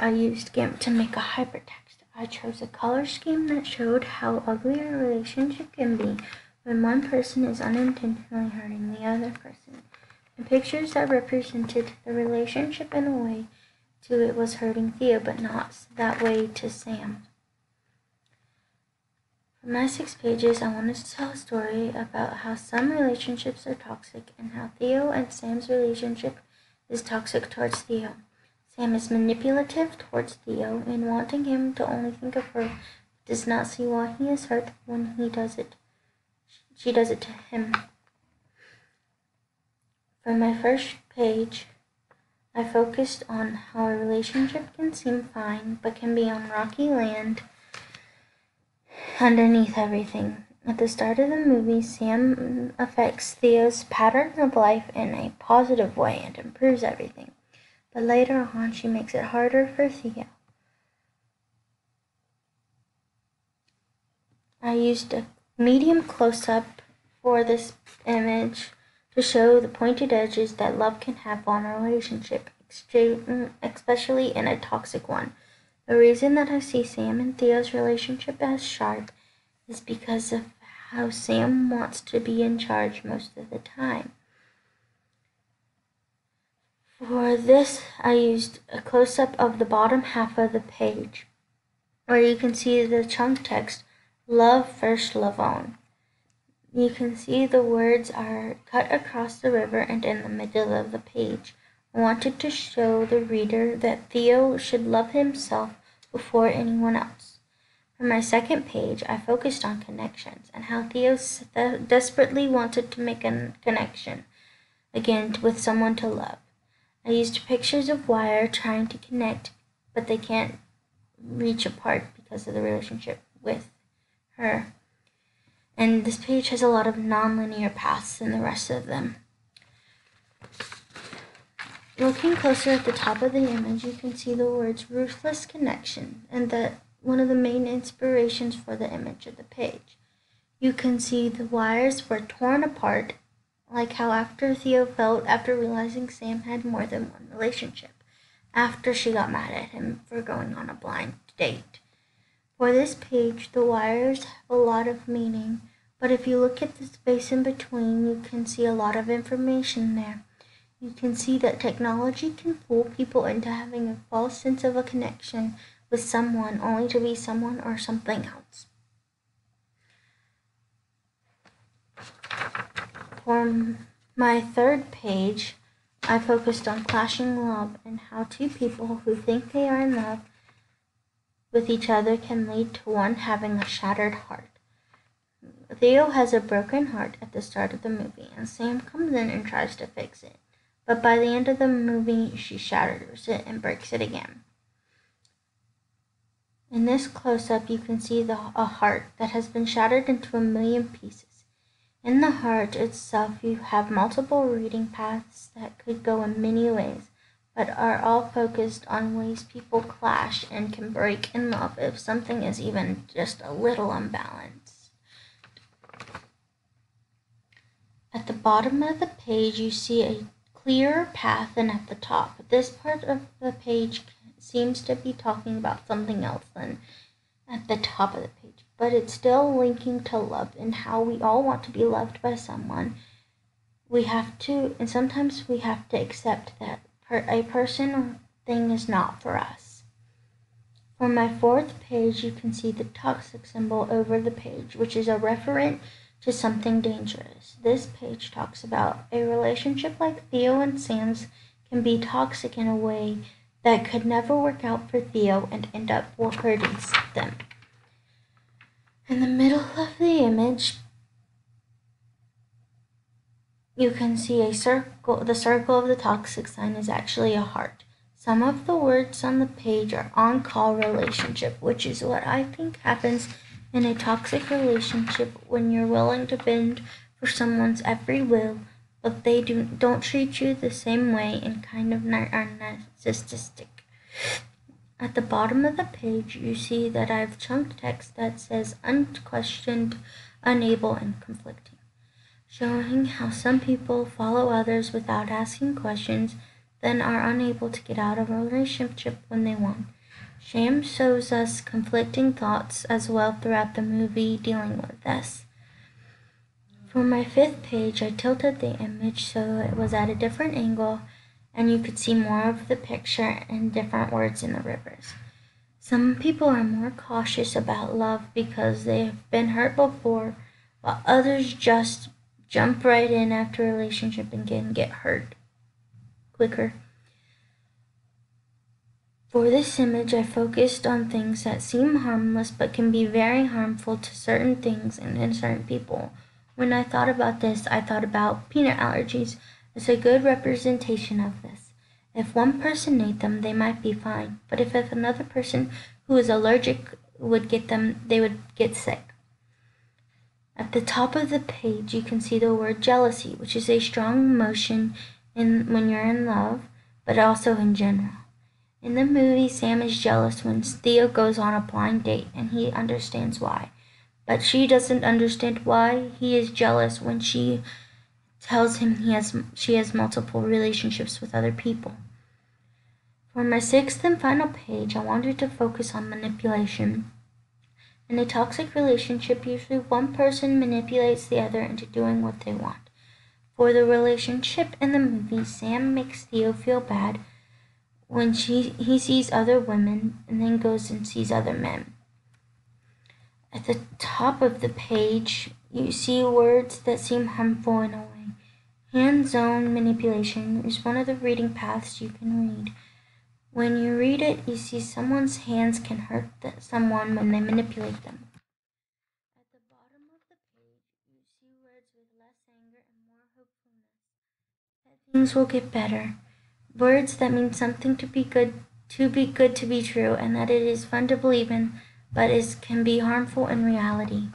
I used GIMP to make a hypertext. I chose a color scheme that showed how ugly a relationship can be when one person is unintentionally hurting the other person, and pictures that represented the relationship in a way to it was hurting Theo, but not that way to Sam. For my 6 pages, I wanted to tell a story about how some relationships are toxic and how Theo and Sam's relationship is toxic towards Theo. Sam is manipulative towards Theo in wanting him to only think of her, but does not see why he is hurt when he does it. She does it to him. For my first page, I focused on how a relationship can seem fine, but can be on rocky land underneath everything. At the start of the movie, Sam affects Theo's pattern of life in a positive way and improves everything. But later on, she makes it harder for Theo. I used a medium close-up for this image to show the pointed edges that love can have on a relationship, especially in a toxic one. The reason that I see Sam and Theo's relationship as sharp is because of how Sam wants to be in charge most of the time. For this, I used a close-up of the bottom half of the page, where you can see the chunk text, "Love first, love on." You can see the words are cut across the river and in the middle of the page. I wanted to show the reader that Theo should love himself before anyone else. For my second page, I focused on connections and how Theo desperately wanted to make a connection again with someone to love. I used pictures of wire trying to connect, but they can't reach apart because of the relationship with her. And this page has a lot of nonlinear paths in the rest of them. Looking closer at the top of the image, you can see the words "ruthless connection," and that one of the main inspirations for the image of the page. You can see the wires were torn apart, like how after Theo felt after realizing Sam had more than one relationship, after she got mad at him for going on a blind date. For this page, the wires have a lot of meaning, but if you look at the space in between, you can see a lot of information there. You can see that technology can fool people into having a false sense of a connection with someone only to be someone or something else. For my third page, I focused on clashing love and how two people who think they are in love with each other can lead to one having a shattered heart. Theo has a broken heart at the start of the movie, and Sam comes in and tries to fix it. But by the end of the movie, she shatters it and breaks it again. In this close-up, you can see a heart that has been shattered into a million pieces. In the heart itself, you have multiple reading paths that could go in many ways, but are all focused on ways people clash and can break in love if something is even just a little unbalanced. At the bottom of the page, you see a clearer path than at the top. This part of the page seems to be talking about something else than at the top of the page, but it's still linking to love and how we all want to be loved by someone. And sometimes we have to accept that a person or thing is not for us. For my fourth page, you can see the toxic symbol over the page, which is a referent to something dangerous. This page talks about a relationship like Theo and Sam's can be toxic in a way that could never work out for Theo and end up hurting them. In the middle of the image, you can see a circle. The circle of the toxic sign is actually a heart. Some of the words on the page are on-call relationship, which is what I think happens in a toxic relationship when you're willing to bend for someone's every will, but they don't treat you the same way and kind of are narcissistic. At the bottom of the page, you see that I've chunked text that says unquestioned, unable, and conflicting, showing how some people follow others without asking questions, then are unable to get out of a relationship when they want. Sham shows us conflicting thoughts as well throughout the movie dealing with this. For my 5th page, I tilted the image so it was at a different angle and you could see more of the picture and different words in the rivers. Some people are more cautious about love because they have been hurt before, while others just jump right in after a relationship and can get hurt quicker. For this image, I focused on things that seem harmless but can be very harmful to certain things and in certain people. When I thought about this, I thought about peanut allergies as a good representation of this. If one person ate them, they might be fine, but if another person who is allergic would get them, they would get sick. At the top of the page, you can see the word jealousy, which is a strong emotion when you're in love, but also in general. In the movie, Sam is jealous when Theo goes on a blind date, and he understands why. But she doesn't understand why he is jealous when she tells him she has multiple relationships with other people. For my 6th and final page, I wanted to focus on manipulation. In a toxic relationship, usually one person manipulates the other into doing what they want. For the relationship in the movie, Sam makes Theo feel bad when he sees other women and then goes and sees other men. At the top of the page, you see words that seem harmful in a way. Hands-on manipulation is one of the reading paths you can read. When you read it, you see someone's hands can hurt someone when they manipulate them. At the bottom of the page, you see words with less anger and more hopefulness. That things will get better. Words that mean something to be good to be true, and that it is fun to believe in, but can be harmful in reality.